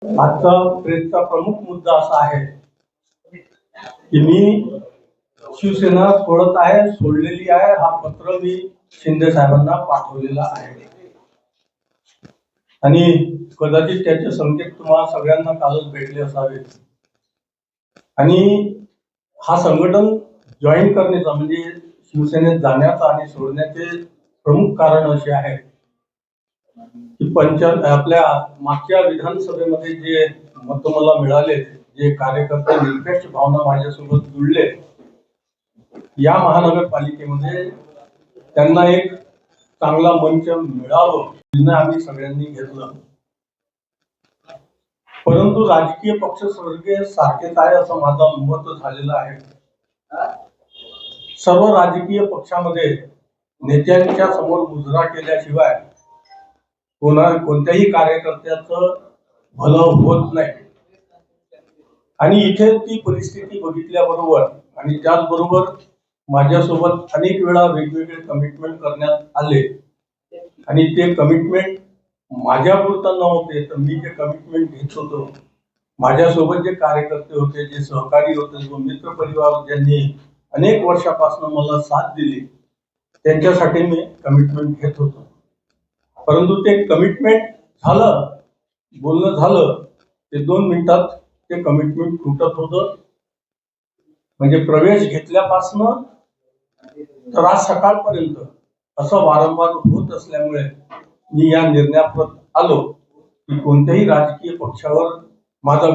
आजचा प्रेसचा प्रमुख मुद्दा असा आहे की मी शिवसेना सोडत आहे, सोडलेली आहे, हा पत्र मी शिंदे साहेबांना पाठवलेला आहे आणि कदाचित त्याचे संकेत तुम्हाला सगळ्यांना कालच भेटले असावे. आणि हा संघटन जॉईन करण्याचा म्हणजे शिवसेनेत जाण्याचा आणि सोडण्याचे प्रमुख कारण असे आहे की आपल्या मागच्या विधानसभेमध्ये जे मत मला मिळाले, जे कार्यकर्ते निरपेक्ष भावना माझ्यासोबत जुळले, या महानगरपालिकेमध्ये त्यांना एक चांगला मंच मिळावं आम्ही सगळ्यांनी घेतलं. परंतु राजकीय पक्ष सारखेच आहे असं माझं मत झालेलं आहे. सर्व राजकीय पक्षामध्ये नेत्यांच्या समोर मुजरा केल्याशिवाय कोणत्याही कार्यकर्त्याचं भलं होत नाही. आणि इथे ती परिस्थिती बघितल्याबरोबर आणि त्याचबरोबर माझ्यासोबत अनेक वेळा वेगवेगळे कमिटमेंट करण्यात आले आणि ते कमिटमेंट माझ्यापुरतं नव्हते, तर मी जे कमिटमेंट घेत होतो, माझ्यासोबत जे कार्यकर्ते होते, जे सहकारी होते, जो मित्र परिवार ज्यांनी अनेक वर्षापासून मला साथ दिली, त्यांच्यासाठी मी कमिटमेंट घेत होतो. परंतु ते कमिटमेंट झालं, बोलणं झालं, ते 2 मिनिटात ते कमिटमेंट तुटत होतं. म्हणजे प्रवेश घेतल्यापासून तर आज सकाळपर्यंत असं वारंवार होत असल्यामुळे मी या निर्णयावर आलो की कोणत्याही राजकीय पक्षावर माझा